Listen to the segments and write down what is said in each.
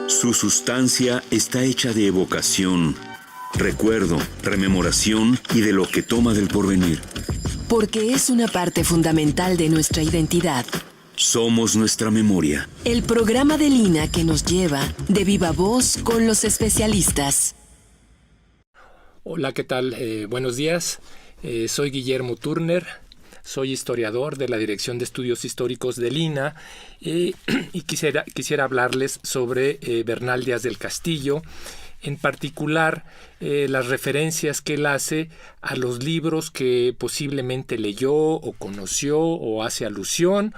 Su sustancia está hecha de evocación, recuerdo, rememoración y de lo que toma del porvenir. Porque es una parte fundamental de nuestra identidad. Somos nuestra memoria. El programa de Lina que nos lleva de viva voz con los especialistas. Hola, ¿qué tal? Buenos días. Soy Guillermo Turner. Soy historiador de la Dirección de Estudios Históricos de Lina y quisiera hablarles sobre Bernal Díaz del Castillo, en particular las referencias que él hace a los libros que posiblemente leyó o conoció o hace alusión,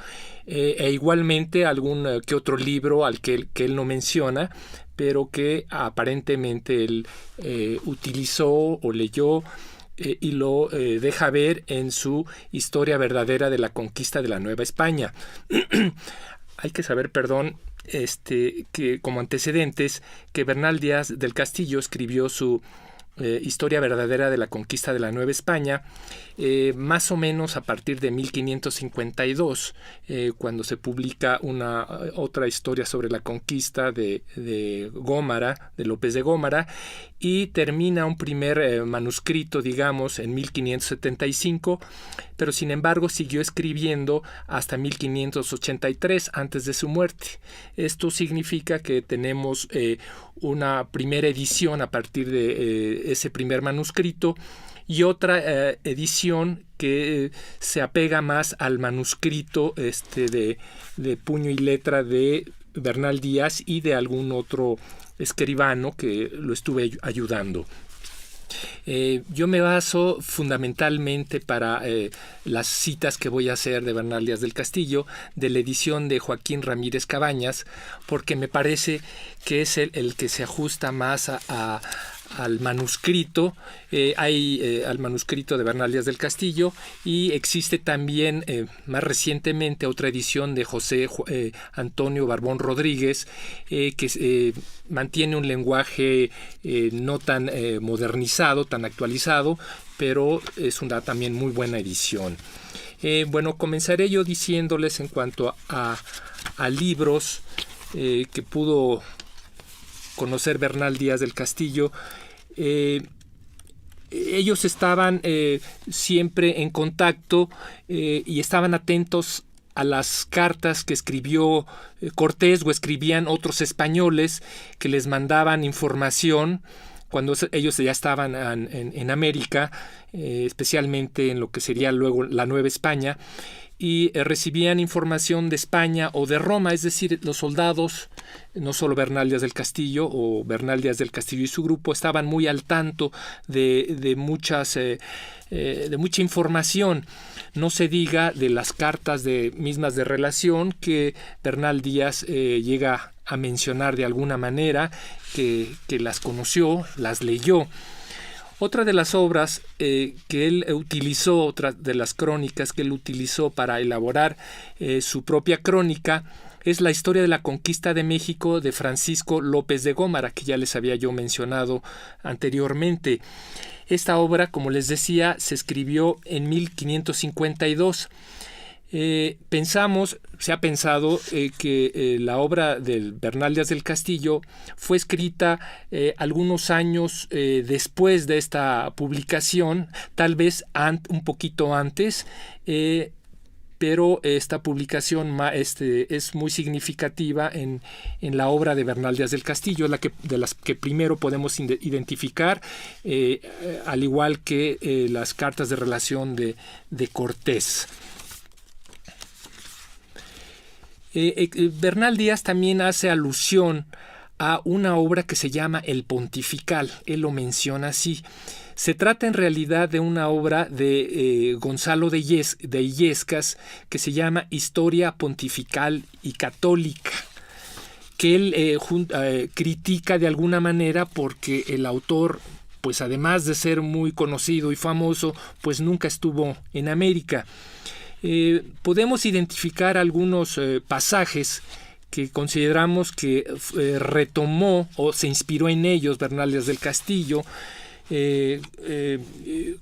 e igualmente algún que otro libro al que él no menciona, pero que aparentemente él utilizó o leyó y lo deja ver en su Historia verdadera de la conquista de la Nueva España. Hay que saber, que como antecedentes, que Bernal Díaz del Castillo escribió su Historia verdadera de la conquista de la Nueva España más o menos a partir de 1552, cuando se publica otra historia sobre la conquista de Gómara, de López de Gómara, y termina un primer manuscrito, digamos, en 1575, pero sin embargo siguió escribiendo hasta 1583, antes de su muerte. Esto significa que tenemos una primera edición a partir de ese primer manuscrito y otra edición que se apega más al manuscrito de puño y letra de Bernal Díaz y de algún otro escribano que lo estuve ayudando. Yo me baso fundamentalmente para las citas que voy a hacer de Bernal Díaz del Castillo de la edición de Joaquín Ramírez Cabañas, porque me parece que es el que se ajusta más al manuscrito, al manuscrito de Bernal Díaz del Castillo, y existe también más recientemente otra edición de José Antonio Barbón Rodríguez, que mantiene un lenguaje no tan modernizado, tan actualizado, pero es una también muy buena edición. Comenzaré yo diciéndoles en cuanto a libros que pudo conocer Bernal Díaz del Castillo. Ellos estaban siempre en contacto y estaban atentos a las cartas que escribió Cortés o escribían otros españoles que les mandaban información cuando ellos ya estaban en América, especialmente en lo que sería luego la Nueva España, y recibían información de España o de Roma, es decir, los soldados, no solo Bernal Díaz del Castillo o Bernal Díaz del Castillo y su grupo, estaban muy al tanto de mucha información. No se diga de las cartas mismas de relación que Bernal Díaz llega a mencionar de alguna manera, que las conoció, las leyó. Otra de las obras que él utilizó, otra de las crónicas que él utilizó para elaborar su propia crónica, es la Historia de la Conquista de México de Francisco López de Gómara, que ya les había yo mencionado anteriormente. Esta obra, como les decía, se escribió en 1552. Se ha pensado que la obra de Bernal Díaz del Castillo fue escrita algunos años después de esta publicación, tal vez un poquito antes, pero esta publicación es muy significativa en la obra de Bernal Díaz del Castillo, de las que primero podemos identificar, al igual que las cartas de relación de Cortés. Bernal Díaz también hace alusión a una obra que se llama El Pontifical. Él lo menciona así. Se trata en realidad de una obra de Gonzalo de Illescas que se llama Historia Pontifical y Católica, que él critica de alguna manera porque el autor, pues además de ser muy conocido y famoso, pues nunca estuvo en América. Podemos identificar algunos pasajes que consideramos que retomó o se inspiró en ellos Bernal Díaz del Castillo,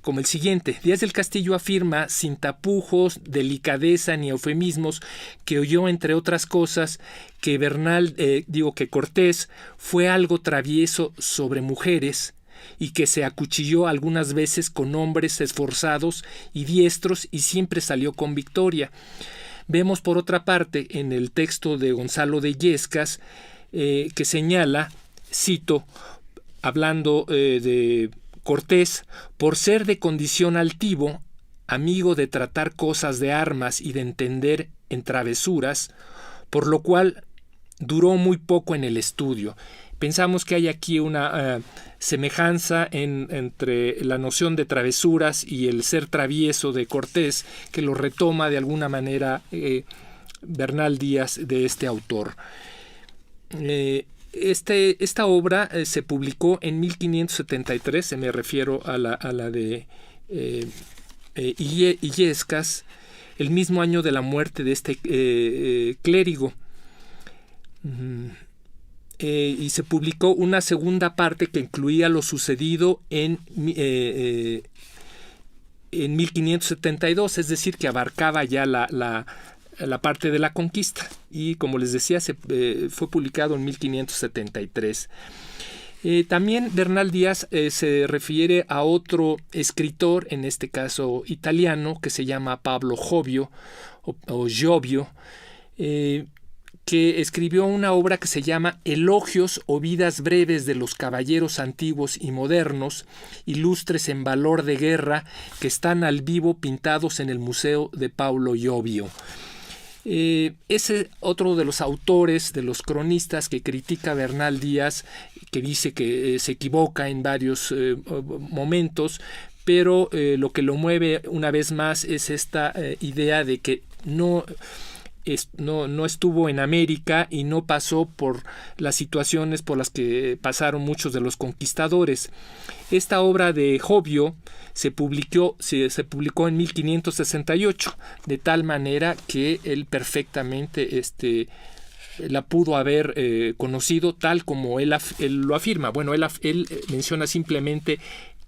como el siguiente. Díaz del Castillo afirma, sin tapujos, delicadeza ni eufemismos, que oyó, entre otras cosas, que que Cortés fue algo travieso sobre mujeres y que se acuchilló algunas veces con hombres esforzados y diestros y siempre salió con victoria. Vemos, por otra parte, en el texto de Gonzalo de Illescas, que señala, cito, hablando de Cortés, por ser de condición altivo, amigo de tratar cosas de armas y de entender en travesuras, por lo cual duró muy poco en el estudio. Pensamos que hay aquí una semejanza entre la noción de travesuras y el ser travieso de Cortés, que lo retoma de alguna manera Bernal Díaz de este autor. Esta obra se publicó en 1573, me refiero a la de Illescas, el mismo año de la muerte de este clérigo. Y se publicó una segunda parte que incluía lo sucedido en 1572, es decir, que abarcaba ya la parte de la conquista, y como les decía, fue publicado en 1573. También Bernal Díaz se refiere a otro escritor, en este caso italiano, que se llama Pablo Jovio, o Giovio, que escribió una obra que se llama Elogios o vidas breves de los caballeros antiguos y modernos, ilustres en valor de guerra, que están al vivo pintados en el Museo de Paulo Giovio. Ese otro de los autores, de los cronistas que critica a Bernal Díaz, que dice que se equivoca en varios momentos, pero lo que lo mueve una vez más es esta idea de que no estuvo en América y no pasó por las situaciones por las que pasaron muchos de los conquistadores. Esta obra de Jovio se publicó en 1568, de tal manera que él perfectamente la pudo haber conocido tal como él lo afirma. Bueno, él menciona simplemente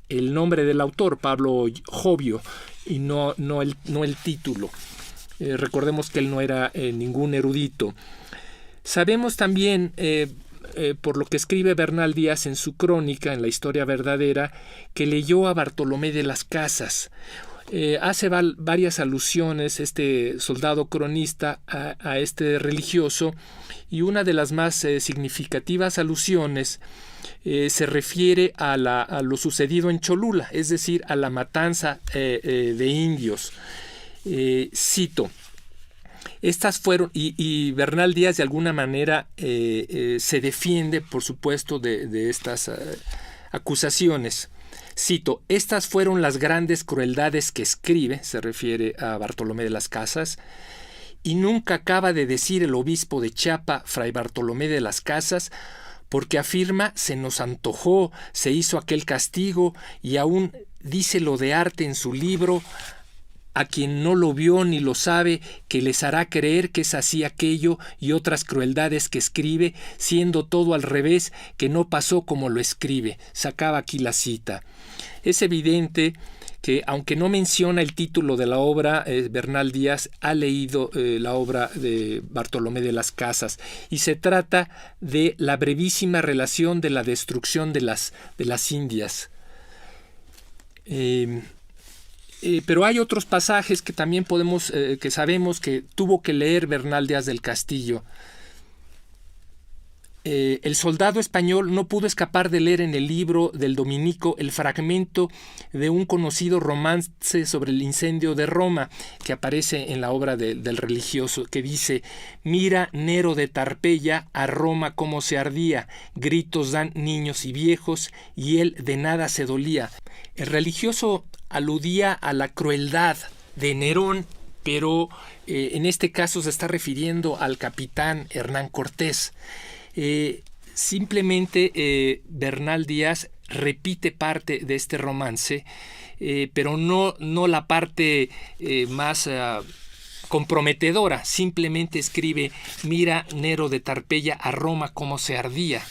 el nombre del autor, Pablo Jovio, y no el título. Recordemos que él no era ningún erudito. Sabemos también, por lo que escribe Bernal Díaz en su crónica, en la Historia Verdadera, que leyó a Bartolomé de las Casas. Hace varias alusiones este soldado cronista a este religioso, y una de las más significativas alusiones se refiere a lo sucedido en Cholula, es decir, a la matanza de indios. Cito, estas fueron, y Bernal Díaz de alguna manera se defiende, por supuesto, de estas acusaciones. Cito, estas fueron las grandes crueldades que escribe, se refiere a Bartolomé de las Casas, y nunca acaba de decir el obispo de Chiapa, Fray Bartolomé de las Casas, porque afirma, se nos antojó, se hizo aquel castigo, y aún dice lo de arte en su libro, a quien no lo vio ni lo sabe, que les hará creer que es así aquello y otras crueldades que escribe, siendo todo al revés, que no pasó como lo escribe. Sacaba aquí la cita. Es evidente que, aunque no menciona el título de la obra, Bernal Díaz ha leído la obra de Bartolomé de las Casas, y se trata de la brevísima relación de la destrucción de las Indias. Pero hay otros pasajes que también que sabemos que tuvo que leer Bernal Díaz del Castillo. El soldado español no pudo escapar de leer en el libro del dominico el fragmento de un conocido romance sobre el incendio de Roma, que aparece en la obra del religioso, que dice: mira, Nero de Tarpeya, a Roma cómo se ardía, gritos dan niños y viejos, y él de nada se dolía. El religioso aludía a la crueldad de Nerón, pero en este caso se está refiriendo al capitán Hernán Cortés. Simplemente Bernal Díaz repite parte de este romance, pero no la parte más comprometedora. Simplemente escribe: mira, Nero de Tarpeya, a Roma cómo se ardía.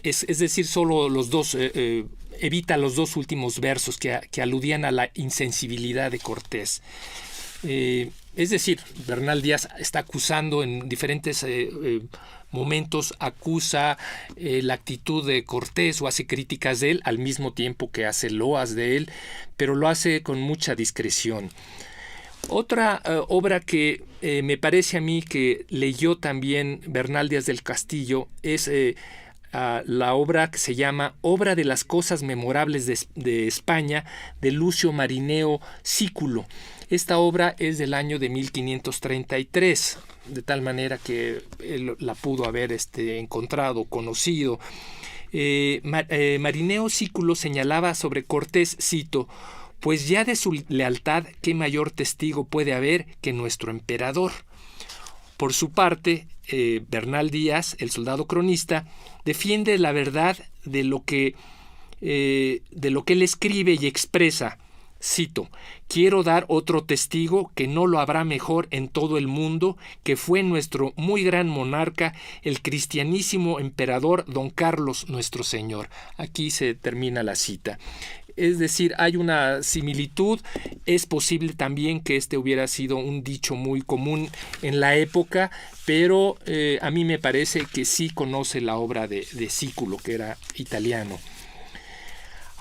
es decir, solo los dos, evita los dos últimos versos que aludían a la insensibilidad de Cortés. Es decir, Bernal Díaz está acusando en diferentes momentos, acusa la actitud de Cortés o hace críticas de él al mismo tiempo que hace loas de él, pero lo hace con mucha discreción. Otra obra que me parece a mí que leyó también Bernal Díaz del Castillo es la obra que se llama Obra de las cosas memorables de España, de Lucio Marineo Sículo. Esta obra es del año de 1533, de tal manera que él la pudo haber encontrado, conocido. Marineo Sículo señalaba sobre Cortés, cito, pues ya de su lealtad, ¿qué mayor testigo puede haber que nuestro emperador? Por su parte, Bernal Díaz, el soldado cronista, defiende la verdad de lo que él escribe y expresa. Cito, quiero dar otro testigo que no lo habrá mejor en todo el mundo, que fue nuestro muy gran monarca, el cristianísimo emperador don Carlos nuestro señor. Aquí se termina la cita. Es decir, hay una similitud. Es posible también que hubiera sido un dicho muy común en la época, pero a mí me parece que sí conoce la obra de Sículo, que era italiano.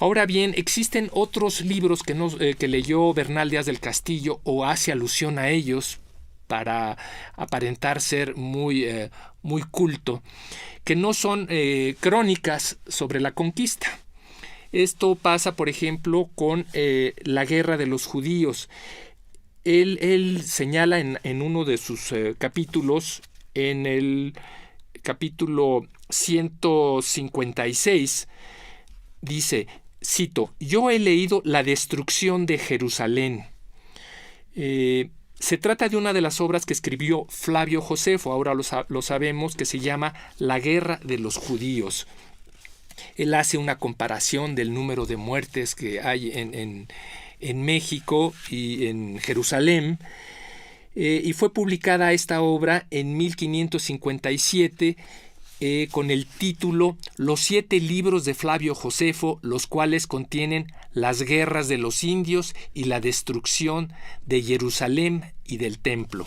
Ahora bien, existen otros libros que leyó Bernal Díaz del Castillo o hace alusión a ellos para aparentar ser muy culto, que no son crónicas sobre la conquista. Esto pasa, por ejemplo, con la guerra de los judíos. Él señala en uno de sus capítulos, en el capítulo 156, dice, cito, yo he leído La destrucción de Jerusalén. Se trata de una de las obras que escribió Flavio Josefo, ahora lo sabemos, que se llama La guerra de los judíos. Él hace una comparación del número de muertes que hay en México y en Jerusalén, y fue publicada esta obra en 1557 con el título Los 7 libros de Flavio Josefo, los cuales contienen las guerras de los indios y la destrucción de Jerusalén y del templo.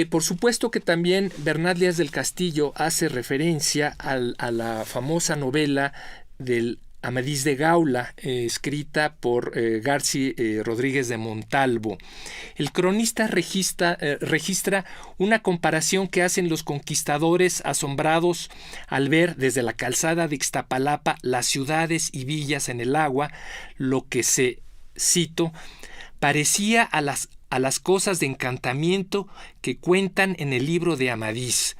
Por supuesto que también Bernal Díaz del Castillo hace referencia a la famosa novela del Amadís de Gaula, escrita por Garci Rodríguez de Montalvo. El cronista registra una comparación que hacen los conquistadores asombrados al ver desde la calzada de Ixtapalapa las ciudades y villas en el agua, lo que cito, parecía a las cosas de encantamiento que cuentan en el libro de Amadís.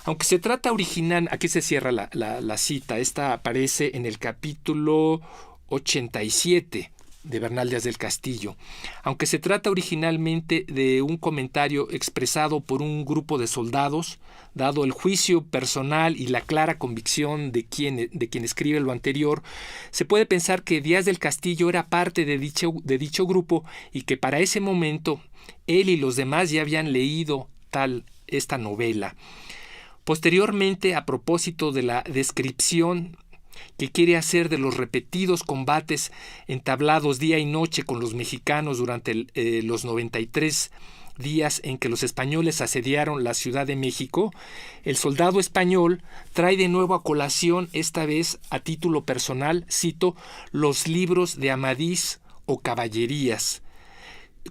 Aunque se trata original, aquí se cierra la cita, esta aparece en el capítulo 87 de Bernal Díaz del Castillo. Aunque se trata originalmente de un comentario expresado por un grupo de soldados, dado el juicio personal y la clara convicción de quien escribe lo anterior, se puede pensar que Díaz del Castillo era parte de dicho grupo y que para ese momento él y los demás ya habían leído esta novela. Posteriormente, a propósito de la descripción que quiere hacer de los repetidos combates entablados día y noche con los mexicanos durante los 93 días en que los españoles asediaron la Ciudad de México, el soldado español trae de nuevo a colación, esta vez a título personal, cito, los libros de Amadís o Caballerías,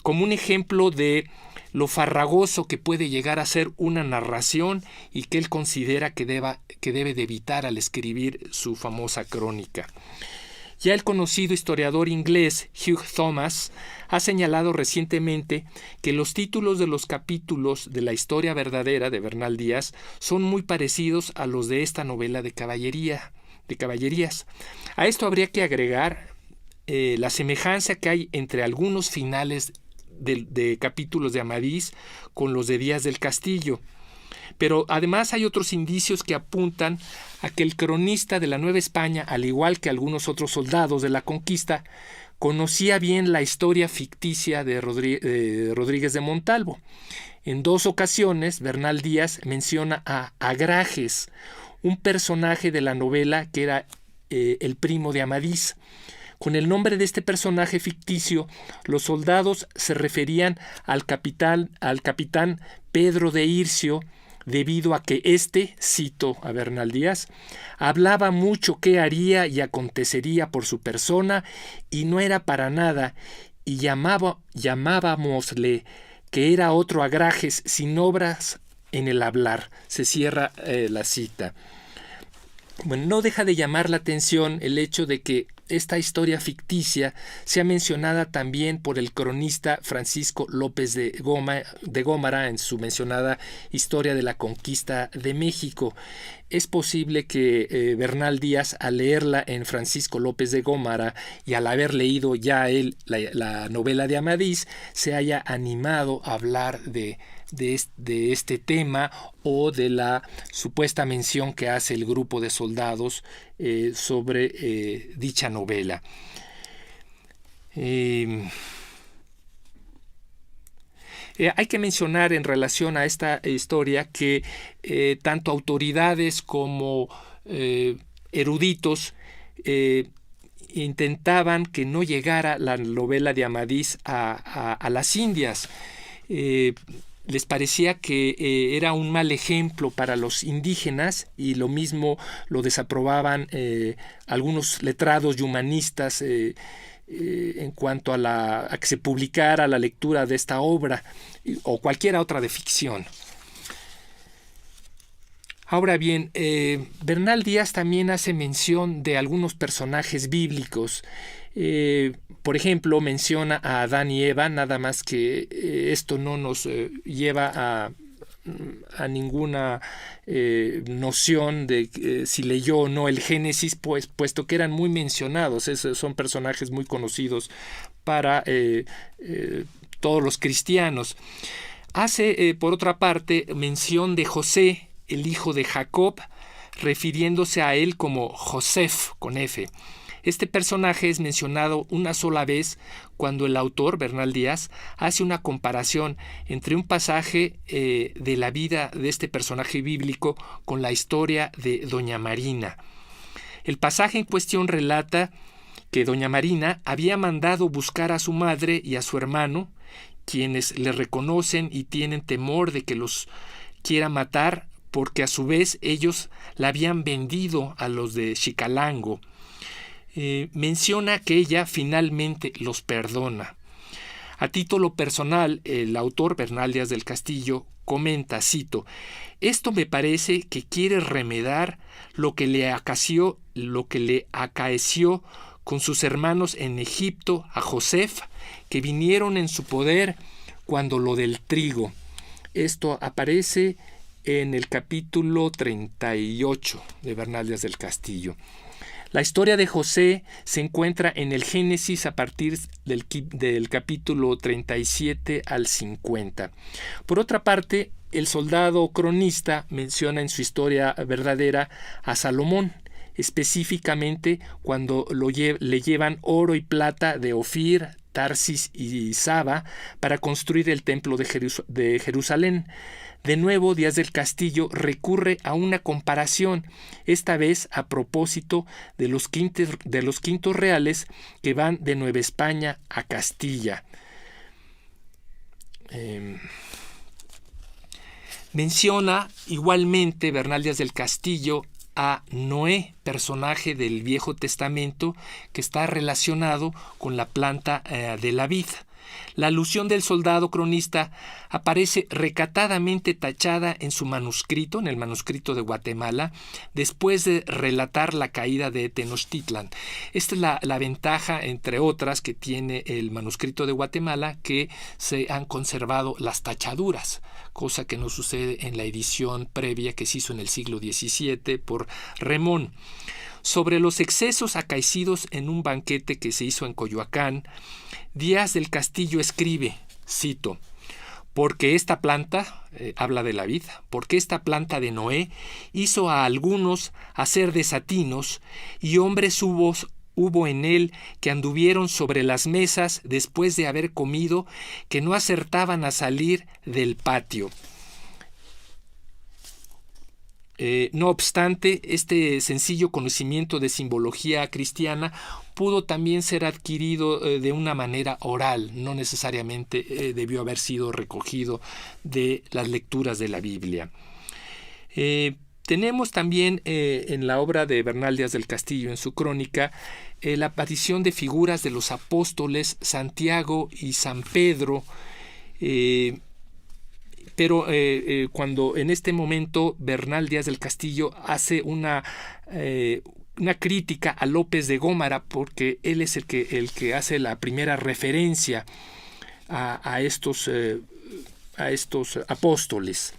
como un ejemplo de lo farragoso que puede llegar a ser una narración y que él considera que debe de evitar al escribir su famosa crónica. Ya el conocido historiador inglés Hugh Thomas ha señalado recientemente que los títulos de los capítulos de la historia verdadera de Bernal Díaz son muy parecidos a los de esta novela de caballerías. A esto habría que agregar la semejanza que hay entre algunos finales de capítulos de Amadís con los de Díaz del Castillo. Pero además hay otros indicios que apuntan a que el cronista de la Nueva España, al igual que algunos otros soldados de la conquista, conocía bien la historia ficticia de Rodríguez de Montalvo. En 2 ocasiones, Bernal Díaz menciona a Agrajes, un personaje de la novela que era el primo de Amadís. Con el nombre de este personaje ficticio, los soldados se referían al capitán Pedro de Ircio, debido a que éste, cito a Bernal Díaz, hablaba mucho qué haría y acontecería por su persona y no era para nada, y llamábamosle que era otro Agrajes sin obras en el hablar. Se cierra la cita. Bueno, no deja de llamar la atención el hecho de que esta historia ficticia sea mencionada también por el cronista Francisco López de Gómara en su mencionada Historia de la Conquista de México. Es posible que Bernal Díaz, al leerla en Francisco López de Gómara y al haber leído ya él la novela de Amadís, se haya animado a hablar de este tema o de la supuesta mención que hace el grupo de soldados sobre dicha novela. Hay que mencionar en relación a esta historia que tanto autoridades como eruditos intentaban que no llegara la novela de Amadís a las Indias. Les parecía que era un mal ejemplo para los indígenas y lo mismo lo desaprobaban algunos letrados y humanistas en cuanto a que se publicara la lectura de esta obra o cualquier otra de ficción. Ahora bien, Bernal Díaz también hace mención de algunos personajes bíblicos. Por ejemplo, menciona a Adán y Eva, nada más que esto no nos lleva a ninguna noción de si leyó o no el Génesis, puesto que eran muy mencionados. Son personajes muy conocidos para todos los cristianos. Hace, por otra parte, mención de José, el hijo de Jacob, refiriéndose a él como Josef, con F. Este personaje es mencionado una sola vez cuando el autor, Bernal Díaz, hace una comparación entre un pasaje de la vida de este personaje bíblico con la historia de Doña Marina. El pasaje en cuestión relata que Doña Marina había mandado buscar a su madre y a su hermano, quienes le reconocen y tienen temor de que los quiera matar, porque a su vez ellos la habían vendido a los de Xicalango. Menciona que ella finalmente los perdona. A título personal, el autor Bernal Díaz del Castillo comenta, cito: «Esto me parece que quiere remedar lo que le acaeció con sus hermanos en Egipto a Josef, que vinieron en su poder cuando lo del trigo». Esto aparece en el capítulo 38 de Bernal Díaz del Castillo. La historia de José se encuentra en el Génesis a partir del capítulo 37 al 50. Por otra parte, el soldado cronista menciona en su historia verdadera a Salomón, específicamente cuando le llevan oro y plata de Ofir, Tarsis y Saba para construir el templo de Jerusalén. De nuevo, Díaz del Castillo recurre a una comparación, esta vez a propósito de los quintos reales que van de Nueva España a Castilla. Menciona igualmente Bernal Díaz del Castillo a Noé, personaje del Viejo Testamento que está relacionado con la planta de la vid. La alusión del soldado cronista aparece recatadamente tachada en su manuscrito, en el manuscrito de Guatemala, después de relatar la caída de Tenochtitlan. Esta es la ventaja, entre otras, que tiene el manuscrito de Guatemala, que se han conservado las tachaduras, cosa que no sucede en la edición previa que se hizo en el siglo XVII por Remón. Sobre los excesos acaecidos en un banquete que se hizo en Coyoacán, Díaz del Castillo escribe, cito: «Porque esta planta», habla de la vid, «porque esta planta de Noé hizo a algunos hacer desatinos, y hombres hubo en él que anduvieron sobre las mesas después de haber comido, que no acertaban a salir del patio». No obstante, este sencillo conocimiento de simbología cristiana pudo también ser adquirido de una manera oral, no necesariamente debió haber sido recogido de las lecturas de la Biblia. Tenemos también en la obra de Bernal Díaz del Castillo, en su crónica, la aparición de figuras de los apóstoles Santiago y San Pedro, pero cuando en este momento Bernal Díaz del Castillo hace una crítica a López de Gómara, porque él es el que hace la primera referencia a estos apóstoles,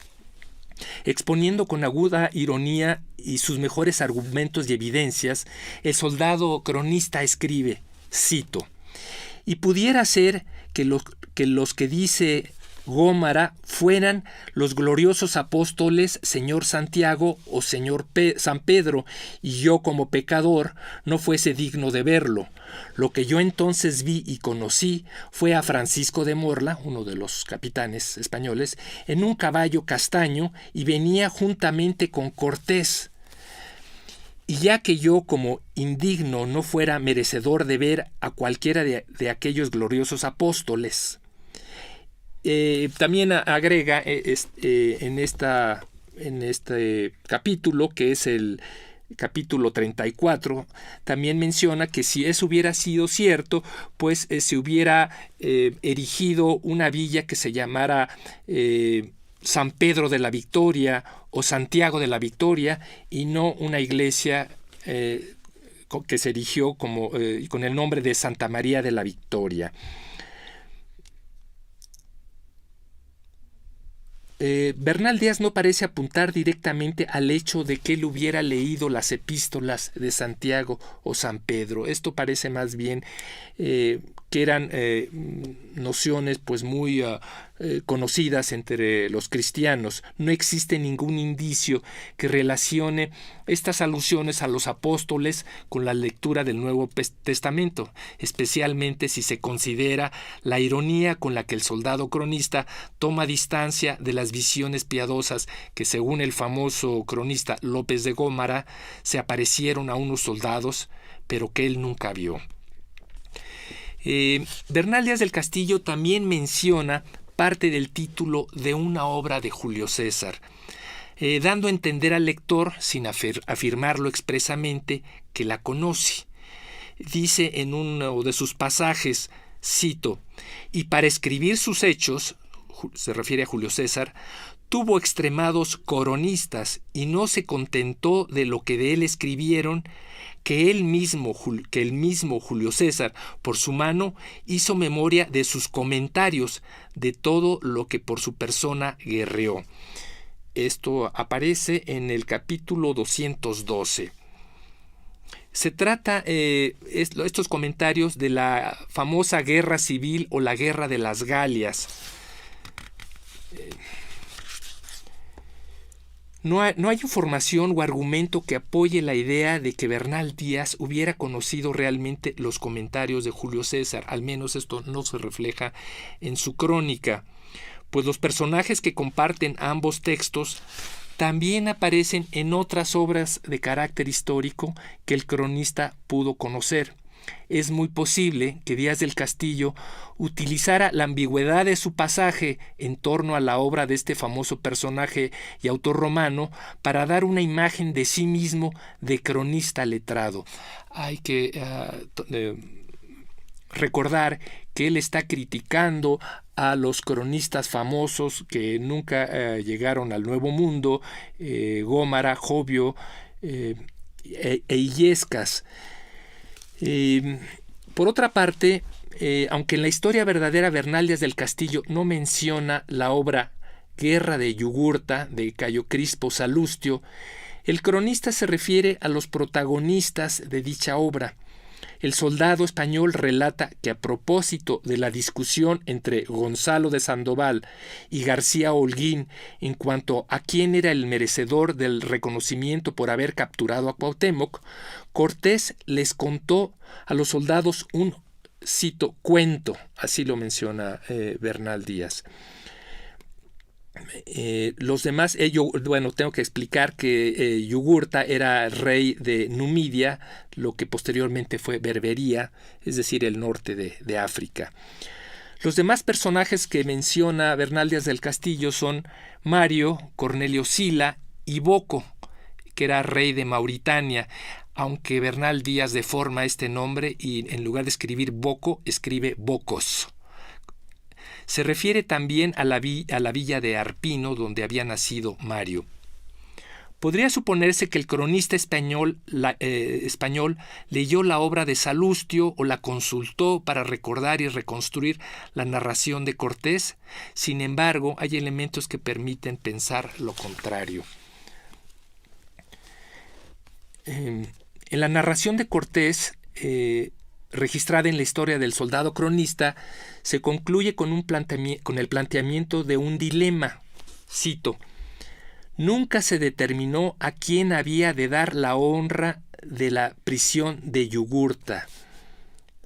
exponiendo con aguda ironía y sus mejores argumentos y evidencias, el soldado cronista escribe, cito: «Y pudiera ser que los que dice Gómara fueran los gloriosos apóstoles señor Santiago o señor San Pedro, y yo como pecador no fuese digno de verlo. Lo que yo entonces vi y conocí fue a Francisco de Morla, uno de los capitanes españoles, en un caballo castaño y venía juntamente con Cortés. Y ya que yo como indigno no fuera merecedor de ver a cualquiera de aquellos gloriosos apóstoles». También agrega en este capítulo, que es el capítulo 34, también menciona que si eso hubiera sido cierto, pues se hubiera erigido una villa que se llamara San Pedro de la Victoria o Santiago de la Victoria, y no una iglesia que se erigió con el nombre de Santa María de la Victoria. Bernal Díaz no parece apuntar directamente al hecho de que él hubiera leído las epístolas de Santiago o San Pedro. Esto parece más bien que eran nociones pues muy conocidas entre los cristianos. No existe ningún indicio que relacione estas alusiones a los apóstoles con la lectura del Nuevo Testamento, especialmente si se considera la ironía con la que el soldado cronista toma distancia de las visiones piadosas que, según el famoso cronista López de Gómara, se aparecieron a unos soldados, pero que él nunca vio. Bernal Díaz del Castillo también menciona parte del título de una obra de Julio César, dando a entender al lector, sin afirmarlo expresamente, que la conoce. Dice en uno de sus pasajes, cito: «Y para escribir sus hechos», se refiere a Julio César, «tuvo extremados coronistas y no se contentó de lo que de él escribieron, que el mismo Julio César, por su mano, hizo memoria de sus comentarios, de todo lo que por su persona guerreó». Esto aparece en el capítulo 212. Se trata estos comentarios de la famosa guerra civil o la guerra de las Galias. No hay información o argumento que apoye la idea de que Bernal Díaz hubiera conocido realmente los comentarios de Julio César. Al menos esto no se refleja en su crónica, pues los personajes que comparten ambos textos también aparecen en otras obras de carácter histórico que el cronista pudo conocer. Es muy posible que Díaz del Castillo utilizara la ambigüedad de su pasaje en torno a la obra de este famoso personaje y autor romano para dar una imagen de sí mismo de cronista letrado. Hay que recordar que él está criticando a los cronistas famosos que nunca llegaron al Nuevo Mundo, Gómara, Jovio e Illescas. Por otra parte, aunque en la historia verdadera Bernal Díaz del Castillo no menciona la obra Guerra de Yugurta de Cayo Crispo Salustio, el cronista se refiere a los protagonistas de dicha obra. El soldado español relata que a propósito de la discusión entre Gonzalo de Sandoval y García Holguín en cuanto a quién era el merecedor del reconocimiento por haber capturado a Cuauhtémoc, Cortés les contó a los soldados un, cito, cuento, así lo menciona Bernal Díaz. Los demás, bueno, tengo que explicar que Yugurta era rey de Numidia, lo que posteriormente fue Berbería, es decir, el norte de África. Los demás personajes que menciona Bernal Díaz del Castillo son Mario, Cornelio Sila y Boco, que era rey de Mauritania, aunque Bernal Díaz deforma este nombre y en lugar de escribir Boco, escribe Bocos. Se refiere también a la villa de Arpino, donde había nacido Mario. Podría suponerse que el cronista español leyó la obra de Salustio o la consultó para recordar y reconstruir la narración de Cortés. Sin embargo, hay elementos que permiten pensar lo contrario. En la narración de Cortés, registrada en la historia del soldado cronista, se concluye con el planteamiento de un dilema. Cito: nunca se determinó a quién había de dar la honra de la prisión de Yugurta.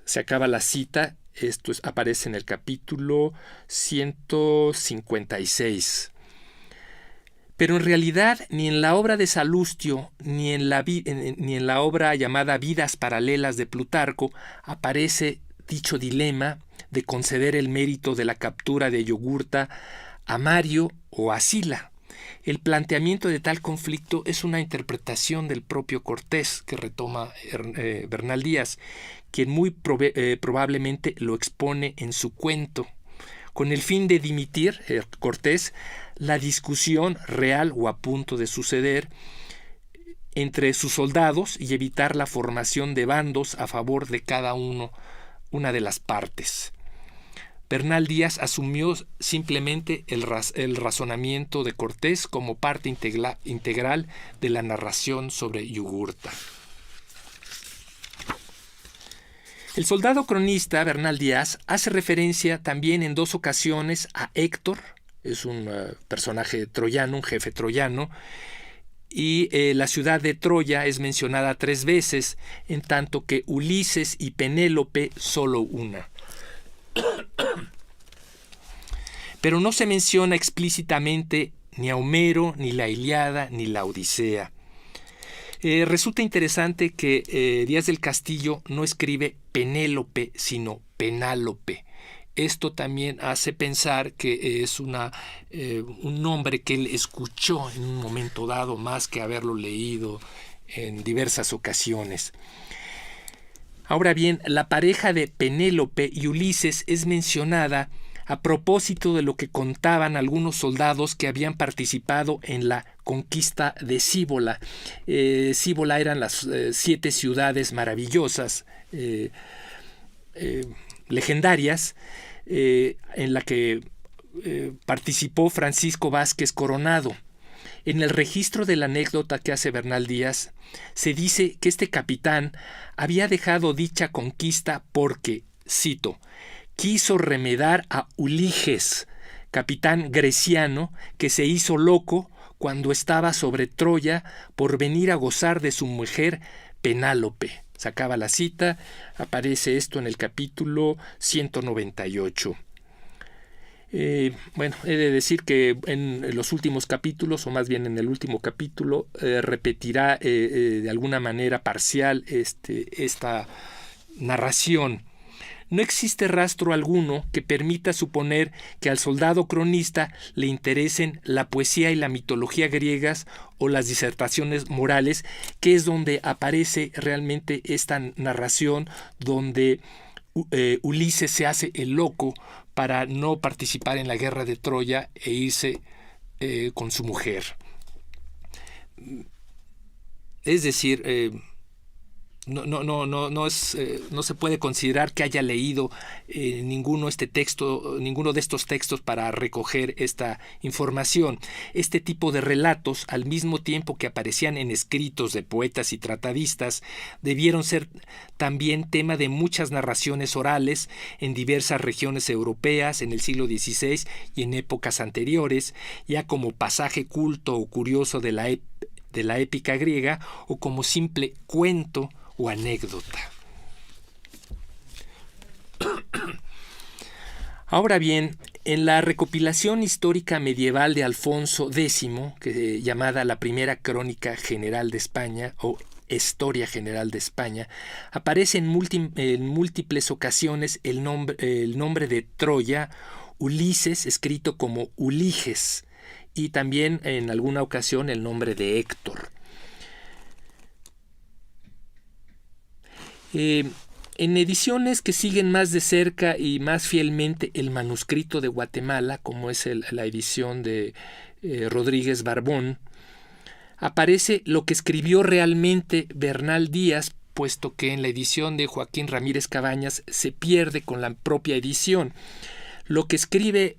Se acaba la cita. Esto aparece en el capítulo 156. Pero en realidad ni en la obra de Salustio ni en la obra llamada Vidas Paralelas de Plutarco aparece dicho dilema de conceder el mérito de la captura de Yugurta a Mario o a Sila. El planteamiento de tal conflicto es una interpretación del propio Cortés que retoma Bernal Díaz, quien muy probablemente lo expone en su cuento, con el fin de dimitir Cortés la discusión real o a punto de suceder entre sus soldados y evitar la formación de bandos a favor de cada una de las partes. Bernal Díaz asumió simplemente el razonamiento de Cortés como parte integral de la narración sobre Yugurta. El soldado cronista Bernal Díaz hace referencia también en 2 ocasiones a Héctor, es un personaje troyano, un jefe troyano, y la ciudad de Troya es mencionada 3 veces, en tanto que Ulises y Penélope solo una. Pero no se menciona explícitamente ni a Homero, ni la Ilíada, ni la Odisea. Resulta interesante que Díaz del Castillo no escribe Penélope, sino Penálope. Esto también hace pensar que es un nombre que él escuchó en un momento dado, más que haberlo leído en diversas ocasiones. Ahora bien, la pareja de Penélope y Ulises es mencionada a propósito de lo que contaban algunos soldados que habían participado en la conquista de Cíbola. Cíbola eran las 7 ciudades maravillosas, legendarias, en la que participó Francisco Vázquez Coronado. En el registro de la anécdota que hace Bernal Díaz, se dice que este capitán había dejado dicha conquista porque, cito, quiso remedar a Uliges, capitán greciano que se hizo loco cuando estaba sobre Troya por venir a gozar de su mujer Penálope. Se acaba la cita, aparece esto en el capítulo 198. Bueno, he de decir que en los últimos capítulos, o más bien en el último capítulo, repetirá de alguna manera parcial esta narración. No existe rastro alguno que permita suponer que al soldado cronista le interesen la poesía y la mitología griegas o las disertaciones morales, que es donde aparece realmente esta narración donde Ulises se hace el loco para no participar en la guerra de Troya e irse con su mujer. Es decir, no se puede considerar que haya leído ninguno de estos textos para recoger esta información. Este tipo de relatos, al mismo tiempo que aparecían en escritos de poetas y tratadistas, debieron ser también tema de muchas narraciones orales en diversas regiones europeas en el siglo XVI y en épocas anteriores, ya como pasaje culto o curioso de la épica griega o como simple cuento o anécdota. Ahora bien, En la recopilación histórica medieval de Alfonso X, llamada la Primera Crónica General de España o Historia General de España, aparece en múltiples ocasiones el nombre de Troya, Ulises, escrito como Uliges, y también en alguna ocasión el nombre de Héctor. En ediciones que siguen más de cerca y más fielmente el manuscrito de Guatemala, como es la edición de Rodríguez Barbón, aparece lo que escribió realmente Bernal Díaz, puesto que en la edición de Joaquín Ramírez Cabañas se pierde con la propia edición. Lo que escribe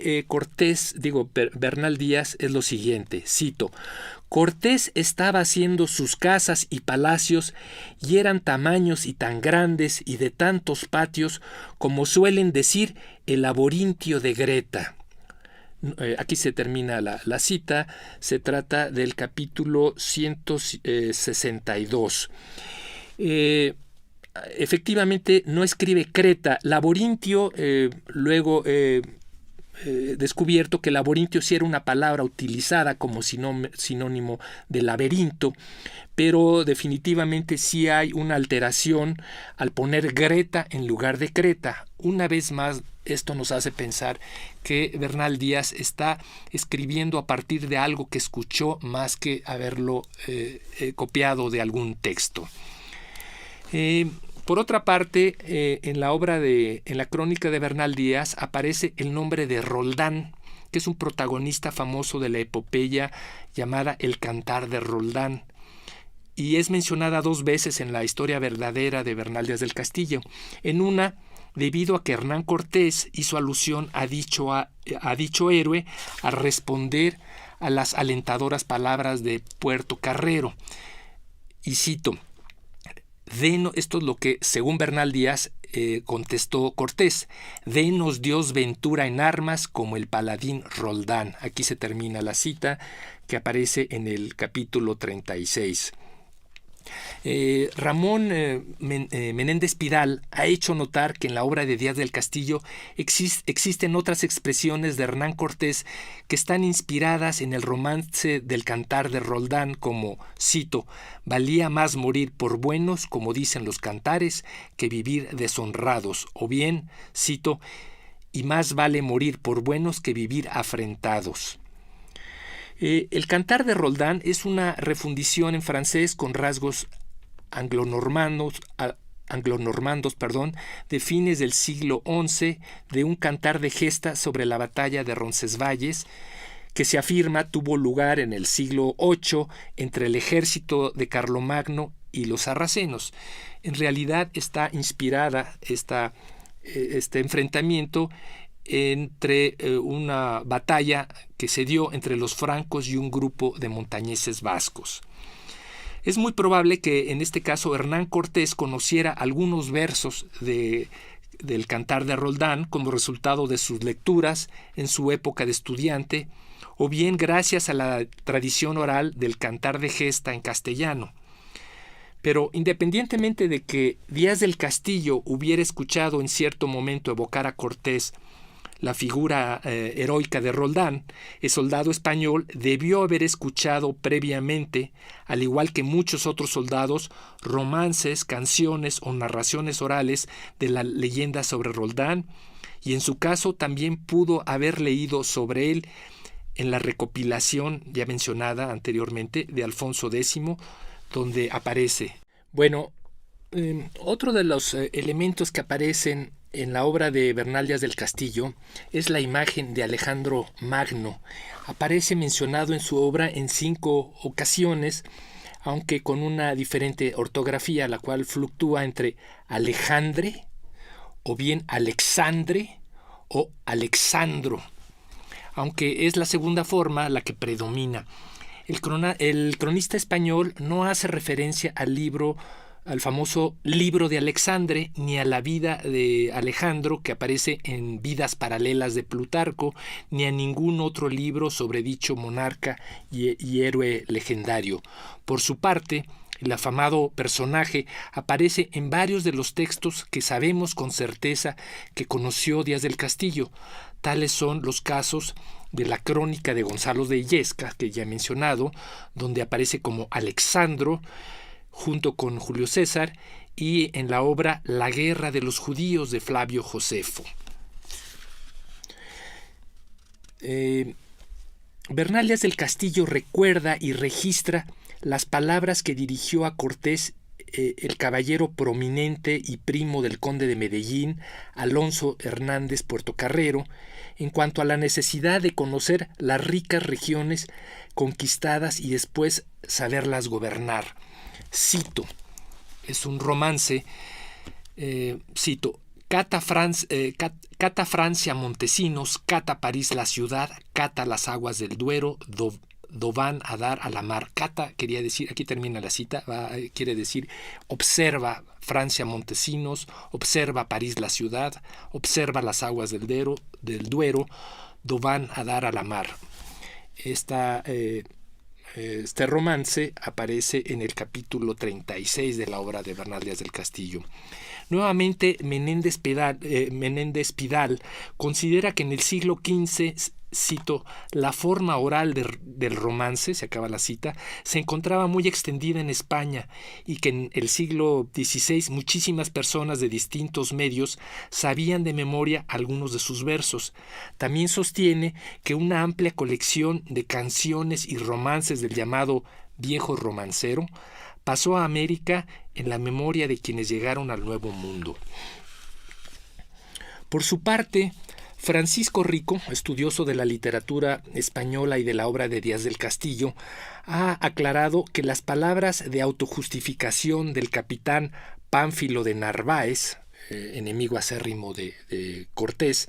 Bernal Díaz es lo siguiente, cito: Cortés estaba haciendo sus casas y palacios y eran tamaños y tan grandes y de tantos patios como suelen decir el laborintio de Greta. Aquí se termina la cita, se trata del capítulo 162. Efectivamente no escribe Creta, laborintio, luego descubierto que laborintio sí era una palabra utilizada como sinónimo de laberinto, pero definitivamente sí hay una alteración al poner Greta en lugar de Creta. Una vez más, esto nos hace pensar que Bernal Díaz está escribiendo a partir de algo que escuchó más que haberlo copiado de algún texto. Por otra parte, en la crónica de Bernal Díaz aparece el nombre de Roldán, que es un protagonista famoso de la epopeya llamada El Cantar de Roldán, y es mencionada 2 veces en la historia verdadera de Bernal Díaz del Castillo. En una, debido a que Hernán Cortés hizo alusión a dicho héroe al responder a las alentadoras palabras de Puerto Carrero. Y cito: esto es lo que, según Bernal Díaz, contestó Cortés: denos Dios ventura en armas como el paladín Roldán. Aquí se termina la cita que aparece en el capítulo 36. Ramón Menéndez Pidal ha hecho notar que en la obra de Díaz del Castillo existen otras expresiones de Hernán Cortés que están inspiradas en el romance del Cantar de Roldán, como, cito: valía más morir por buenos, como dicen los cantares, que vivir deshonrados, o bien, cito: y más vale morir por buenos que vivir afrentados. El Cantar de Roldán es una refundición en francés con rasgos anglonormandos, de fines del siglo XI, de un cantar de gesta sobre la batalla de Roncesvalles, que se afirma tuvo lugar en el siglo VIII entre el ejército de Carlomagno y los sarracenos. En realidad está inspirada este enfrentamiento entre una batalla que se dio entre los francos y un grupo de montañeses vascos. Es muy probable que en este caso Hernán Cortés conociera algunos versos del Cantar de Roldán como resultado de sus lecturas en su época de estudiante, o bien gracias a la tradición oral del cantar de gesta en castellano. Pero independientemente de que Díaz del Castillo hubiera escuchado en cierto momento evocar a Cortés la figura heroica de Roldán, el soldado español debió haber escuchado previamente, al igual que muchos otros soldados, romances, canciones o narraciones orales de la leyenda sobre Roldán, y en su caso también pudo haber leído sobre él en la recopilación ya mencionada anteriormente de Alfonso X, donde aparece. Bueno, otro de los elementos que aparecen en la obra de Bernal Díaz del Castillo es la imagen de Alejandro Magno. Aparece mencionado en su obra en 5 ocasiones, aunque con una diferente ortografía, la cual fluctúa entre Alejandre, o bien Alexandre, o Alexandro, aunque es la segunda forma la que predomina. El cronista español no hace referencia al famoso libro de Alexandre, ni a la vida de Alejandro que aparece en Vidas Paralelas de Plutarco, ni a ningún otro libro sobre dicho monarca y héroe legendario. Por su parte, El afamado personaje aparece en varios de los textos que sabemos con certeza que conoció Díaz del Castillo. Tales son los casos de la crónica de Gonzalo de Illescas, que ya he mencionado, donde aparece como Alexandro junto con Julio César, y en la obra La guerra de los judíos de Flavio Josefo. Bernal Díaz del Castillo recuerda y registra las palabras que dirigió a Cortés el caballero prominente y primo del conde de Medellín, Alonso Hernández Puertocarrero, en cuanto a la necesidad de conocer las ricas regiones conquistadas y después saberlas gobernar. Cito, es un romance, cito, Cata Francia Montesinos, cata París la ciudad, cata las aguas del Duero, do van a dar a la mar. Cata quería decir, aquí termina la cita, quiere decir observa Francia Montesinos, observa París la ciudad, observa las aguas del Duero, do van a dar a la mar. Este romance aparece en el capítulo 36 de la obra de Bernal Díaz del Castillo. Nuevamente, Menéndez Pidal considera que en el siglo XV, cito, la forma oral del romance, se acaba la cita, se encontraba muy extendida en España y que en el siglo XVI muchísimas personas de distintos medios sabían de memoria algunos de sus versos. También sostiene que una amplia colección de canciones y romances del llamado viejo romancero pasó a América en la memoria de quienes llegaron al Nuevo Mundo. Por su parte, Francisco Rico, estudioso de la literatura española y de la obra de Díaz del Castillo, ha aclarado que las palabras de autojustificación del capitán Pánfilo de Narváez, enemigo acérrimo de Cortés,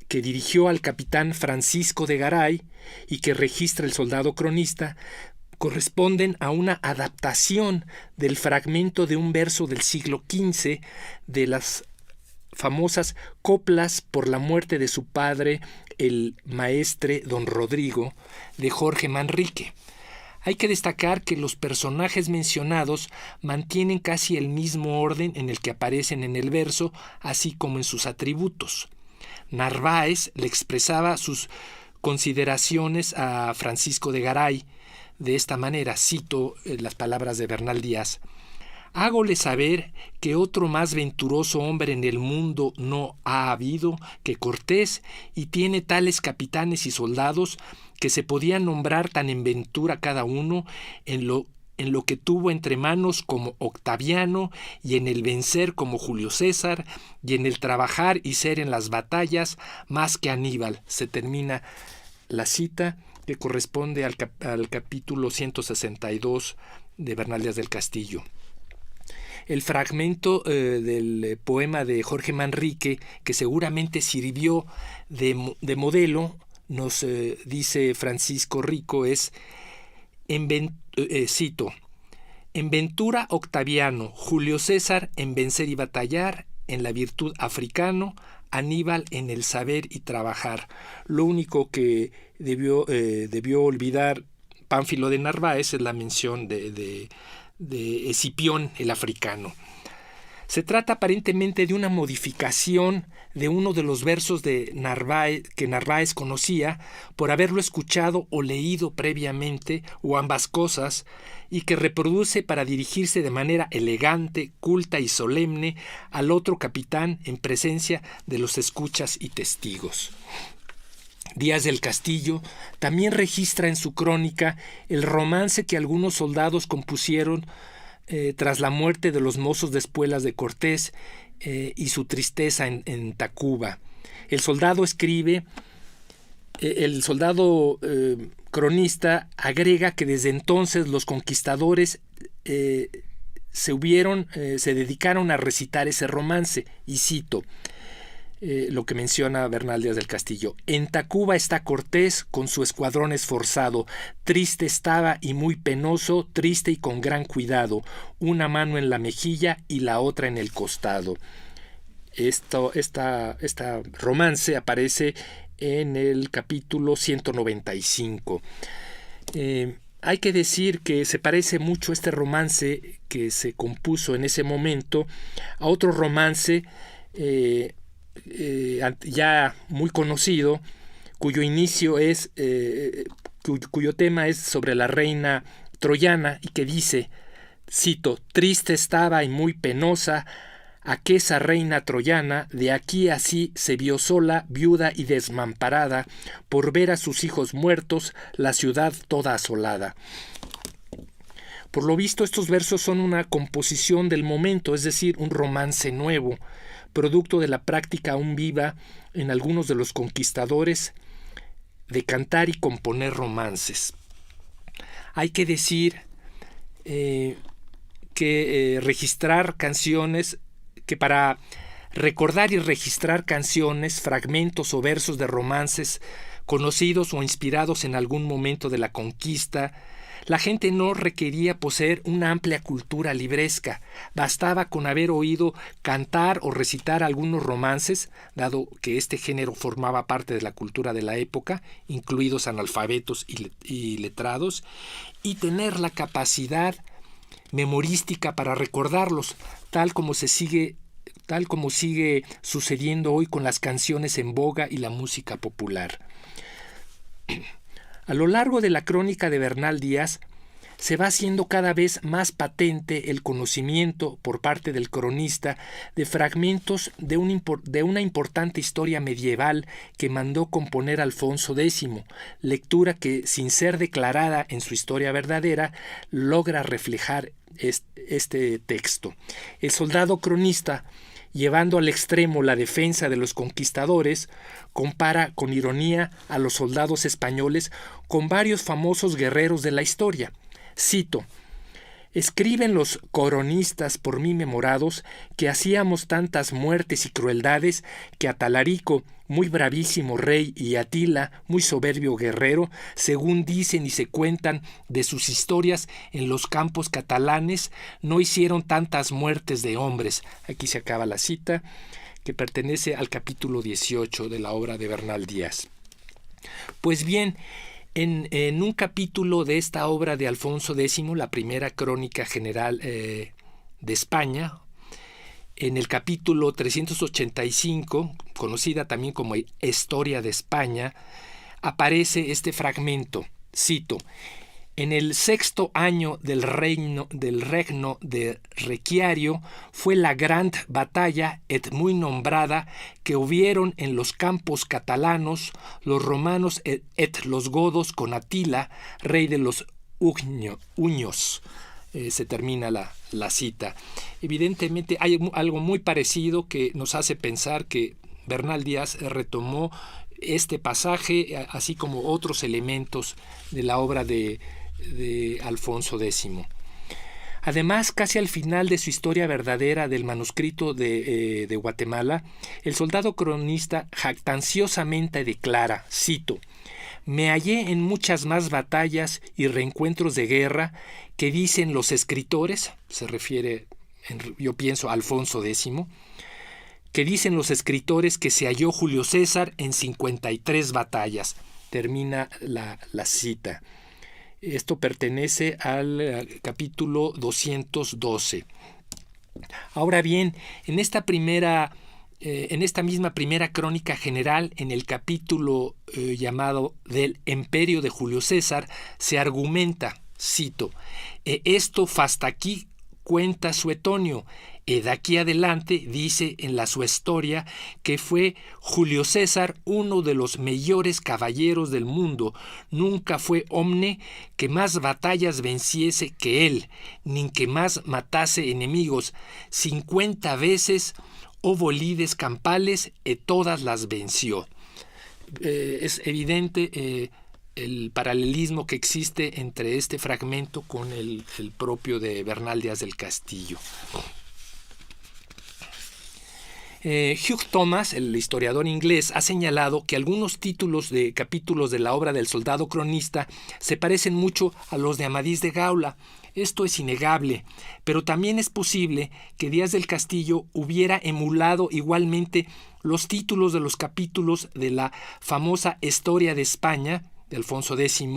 que dirigió al capitán Francisco de Garay y que registra el soldado cronista, corresponden a una adaptación del fragmento de un verso del siglo XV de las famosas coplas por la muerte de su padre, el maestre don Rodrigo, de Jorge Manrique. Hay que destacar que los personajes mencionados mantienen casi el mismo orden en el que aparecen en el verso, así como en sus atributos. Narváez le expresaba sus consideraciones a Francisco de Garay de esta manera, cito las palabras de Bernal Díaz: hágole saber que otro más venturoso hombre en el mundo no ha habido que Cortés, y tiene tales capitanes y soldados que se podían nombrar tan en ventura cada uno en lo que tuvo entre manos como Octaviano, y en el vencer como Julio César, y en el trabajar y ser en las batallas más que Aníbal. Se termina la cita, que corresponde al capítulo 162 de Bernal Díaz del Castillo. El fragmento del poema de Jorge Manrique, que seguramente sirvió de modelo, nos dice Francisco Rico, es, cito, en ventura Octaviano, Julio César en vencer y batallar, en la virtud africano, Aníbal en el saber y trabajar. Lo único que debió olvidar Pánfilo de Narváez es la mención de Escipión el africano. Se trata aparentemente de una modificación de uno de los versos de Narváez que Narváez conocía por haberlo escuchado o leído previamente, o ambas cosas, y que reproduce para dirigirse de manera elegante, culta y solemne al otro capitán en presencia de los escuchas y testigos. Díaz del Castillo también registra en su crónica el romance que algunos soldados compusieron tras la muerte de los mozos de espuelas de Cortés y su tristeza en Tacuba. El soldado cronista agrega que desde entonces los conquistadores se dedicaron a recitar ese romance, y cito lo que menciona Bernal Díaz del Castillo: en Tacuba está Cortés con su escuadrón esforzado, triste estaba y muy penoso, triste y con gran cuidado, una mano en la mejilla y la otra en el costado. Esta romance aparece en el capítulo 195. hay que decir que se parece mucho este romance que se compuso en ese momento a otro romance ya muy conocido, cuyo inicio es, cuyo tema es sobre la reina troyana y que dice, cito, triste estaba y muy penosa aquella reina troyana, de aquí así se vio sola, viuda y desmamparada, por ver a sus hijos muertos, la ciudad toda asolada. Por lo visto, estos versos son una composición del momento, es decir, un romance nuevo, producto de la práctica aún viva en algunos de los conquistadores de cantar y componer romances. Hay que decir que registrar canciones, que para recordar y registrar canciones, fragmentos o versos de romances conocidos o inspirados en algún momento de la conquista, la gente no requería poseer una amplia cultura libresca. Bastaba con haber oído cantar o recitar algunos romances, dado que este género formaba parte de la cultura de la época, incluidos analfabetos y letrados, y tener la capacidad memorística para recordarlos, tal como sigue sucediendo hoy con las canciones en boga y la música popular. A lo largo de la crónica de Bernal Díaz se va haciendo cada vez más patente el conocimiento por parte del cronista de fragmentos de una importante historia medieval que mandó componer Alfonso X, lectura que, sin ser declarada en su historia verdadera, logra reflejar este texto. El soldado cronista, llevando al extremo la defensa de los conquistadores, compara con ironía a los soldados españoles con varios famosos guerreros de la historia. Cito, escriben los coronistas por mí memorados que hacíamos tantas muertes y crueldades que Atalarico, muy bravísimo rey, y Atila, muy soberbio guerrero, según dicen y se cuentan de sus historias en los campos catalanes, no hicieron tantas muertes de hombres. Aquí se acaba la cita, que pertenece al capítulo 18 de la obra de Bernal Díaz. Pues bien, en un capítulo de esta obra de Alfonso X, la primera crónica general de España, en el capítulo 385, conocida también como Historia de España, aparece este fragmento, cito, en el 6º año del regno de Requiario fue la gran batalla et muy nombrada que hubieron en los campos catalanos los romanos et los godos con Atila, rey de los Uños. Se termina la cita. Evidentemente hay algo muy parecido que nos hace pensar que Bernal Díaz retomó este pasaje, así como otros elementos de la obra de Alfonso X. Además, casi al final de su historia verdadera del manuscrito de Guatemala, el soldado cronista jactanciosamente declara, cito, me hallé en muchas más batallas y reencuentros de guerra que dicen los escritores, se refiere, yo pienso, a Alfonso X, que dicen los escritores que se halló Julio César en 53 batallas. Termina la cita. Esto pertenece al capítulo 212. Ahora bien, en esta misma primera crónica general, en el capítulo llamado del Imperio de Julio César, se argumenta, cito, esto hasta aquí cuenta Suetonio, de aquí adelante dice en la su historia que fue Julio César uno de los mejores caballeros del mundo, nunca fue hombre que más batallas venciese que él, ni que más matase enemigos, 50 veces hubo lides campales y todas las venció. Es evidente el paralelismo que existe entre este fragmento con el propio de Bernal Díaz del Castillo. Hugh Thomas, el historiador inglés, ha señalado que algunos títulos de capítulos de la obra del soldado cronista se parecen mucho a los de Amadís de Gaula. Esto es innegable, pero también es posible que Díaz del Castillo hubiera emulado igualmente los títulos de los capítulos de la famosa Historia de España, de Alfonso X,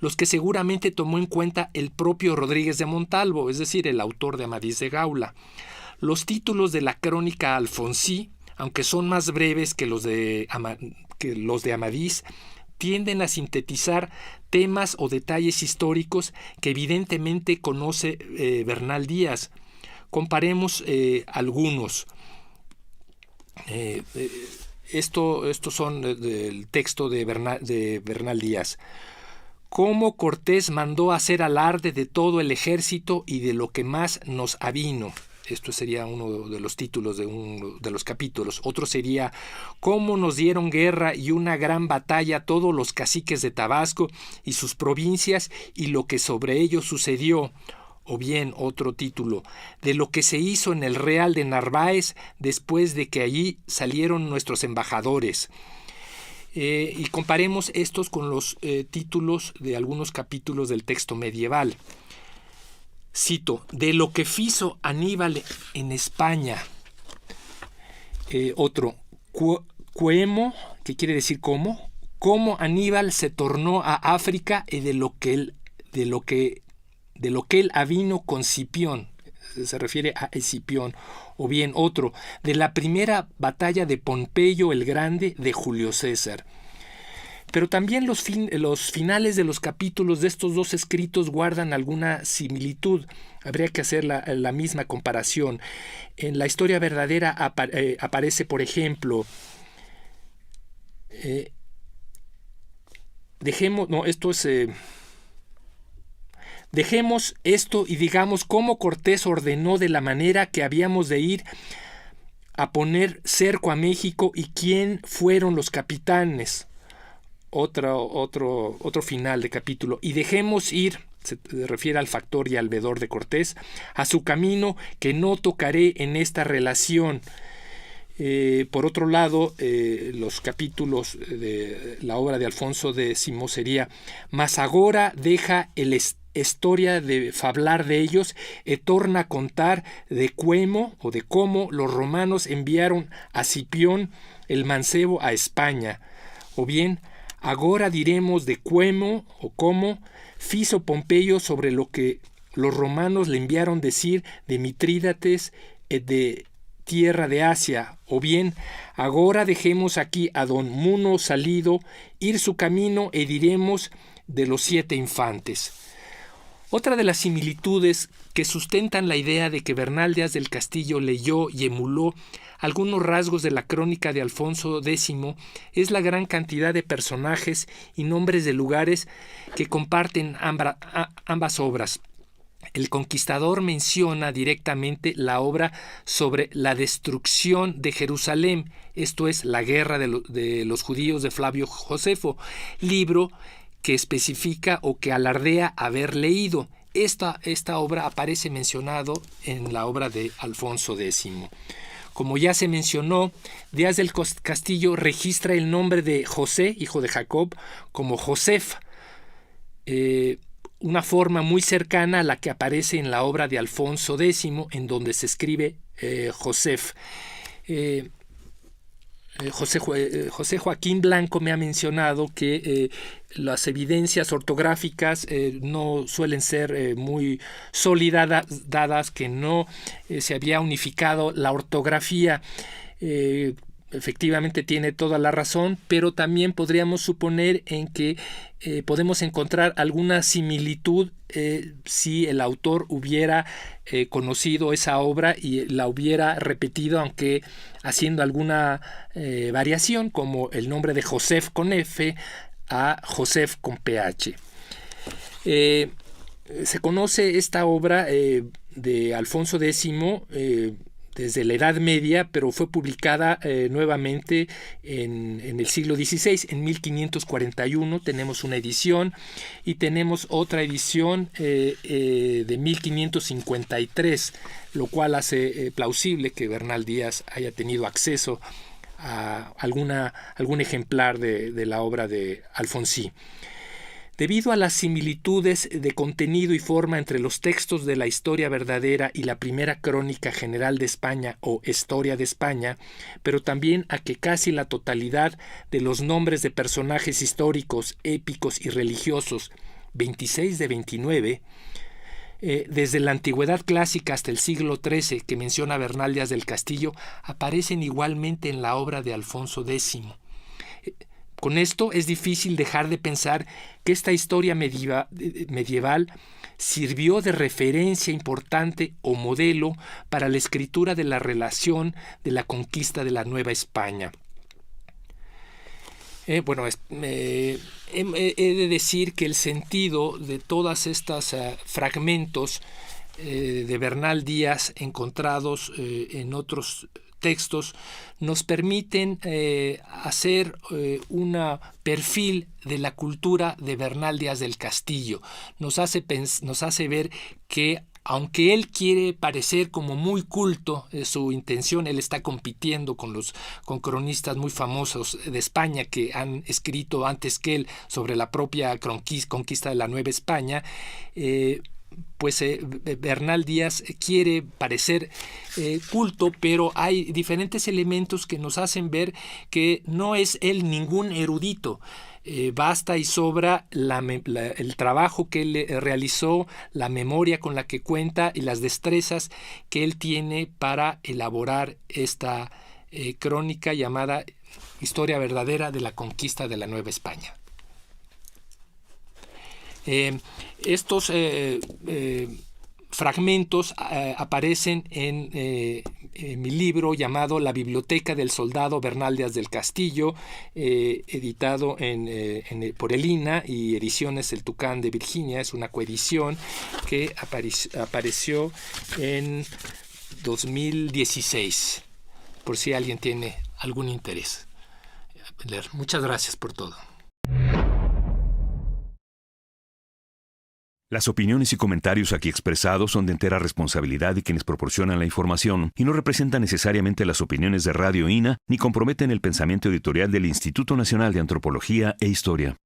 los que seguramente tomó en cuenta el propio Rodríguez de Montalvo, es decir, el autor de Amadís de Gaula. Los títulos de la crónica Alfonsí, aunque son más breves que los de Amadís, tienden a sintetizar temas o detalles históricos que evidentemente conoce Bernal Díaz. Comparemos algunos. Estos son del texto de Bernal Díaz. Cómo Cortés mandó hacer alarde de todo el ejército y de lo que más nos avino. Esto sería uno de los títulos de uno de los capítulos. Otro sería cómo nos dieron guerra y una gran batalla todos los caciques de Tabasco y sus provincias y lo que sobre ellos sucedió. O bien otro título, de lo que se hizo en el Real de Narváez después de que allí salieron nuestros embajadores. Y comparemos estos con los títulos de algunos capítulos del texto medieval. Cito, de lo que hizo Aníbal en España. Otro, Cuemo, que quiere decir cómo Aníbal se tornó a África y de lo que él avino con Cipión, se refiere a Escipión. O bien otro, de la primera batalla de Pompeyo el Grande de Julio César. Pero también los finales de los capítulos de estos dos escritos guardan alguna similitud. Habría que hacer la misma comparación. En la historia verdadera aparece, por ejemplo, dejemos esto y digamos cómo Cortés ordenó de la manera que habíamos de ir a poner cerco a México y quién fueron los capitanes. Otro final de capítulo. Y dejemos ir, se refiere al factor y al veedor de Cortés, a su camino que no tocaré en esta relación. Por otro lado, los capítulos de la obra de Alfonso X sería mas agora deja el historia de fablar de ellos e torna a contar de cuemo o de cómo los romanos enviaron a Cipión el mancebo a España. O bien, agora diremos de cuemo o cómo fizo Pompeyo sobre lo que los romanos le enviaron decir de Mitrídates de tierra de Asia. O bien, agora dejemos aquí a don Muno salido ir su camino e diremos de los 7 infantes. Otra de las similitudes que sustentan la idea de que Bernal Díaz del Castillo leyó y emuló algunos rasgos de la crónica de Alfonso X es la gran cantidad de personajes y nombres de lugares que comparten ambas obras. El Conquistador menciona directamente la obra sobre la destrucción de Jerusalén, esto es, la guerra de los judíos de Flavio Josefo, libro que especifica o que alardea haber leído. Esta obra aparece mencionado en la obra de Alfonso X. Como ya se mencionó, Díaz del Castillo registra el nombre de José, hijo de Jacob, como Josef, una forma muy cercana a la que aparece en la obra de Alfonso X, en donde se escribe Josef. José Joaquín Blanco me ha mencionado que las evidencias ortográficas no suelen ser muy sólidas, dadas que no se había unificado la ortografía. Efectivamente tiene toda la razón, pero también podríamos suponer en que podemos encontrar alguna similitud si el autor hubiera conocido esa obra y la hubiera repetido, aunque haciendo alguna variación, como el nombre de Josef con F a Josef con PH. Se conoce esta obra de Alfonso X desde la Edad Media, pero fue publicada nuevamente en el siglo XVI, en 1541 tenemos una edición y tenemos otra edición de 1553, lo cual hace plausible que Bernal Díaz haya tenido acceso a algún ejemplar de la obra de Alfonsí. Debido a las similitudes de contenido y forma entre los textos de la historia verdadera y la primera crónica general de España o Historia de España, pero también a que casi la totalidad de los nombres de personajes históricos, épicos y religiosos 26 de 29, desde la antigüedad clásica hasta el siglo XIII, que menciona Bernal Díaz del Castillo, aparecen igualmente en la obra de Alfonso X. Con esto es difícil dejar de pensar que esta historia medieval sirvió de referencia importante o modelo para la escritura de la relación de la conquista de la Nueva España. He de decir que el sentido de todos estos fragmentos de Bernal Díaz encontrados en otros textos nos permiten hacer un perfil de la cultura de Bernal Díaz del Castillo. Nos hace ver que, aunque él quiere parecer como muy culto, su intención, él está compitiendo con cronistas muy famosos de España que han escrito antes que él sobre la propia conquista de la Nueva España. Bernal Díaz quiere parecer culto, pero hay diferentes elementos que nos hacen ver que no es él ningún erudito. Basta y sobra el trabajo que él realizó, la memoria con la que cuenta y las destrezas que él tiene para elaborar esta crónica llamada Historia verdadera de la conquista de la Nueva España. Estos fragmentos aparecen en mi libro llamado La Biblioteca del Soldado Bernal Díaz del Castillo, editado por el INA y Ediciones El Tucán de Virginia. Es una coedición que apareció en 2016, por si alguien tiene algún interés en leer. Muchas gracias por todo. Las opiniones y comentarios aquí expresados son de entera responsabilidad de quienes proporcionan la información y no representan necesariamente las opiniones de Radio INA ni comprometen el pensamiento editorial del Instituto Nacional de Antropología e Historia.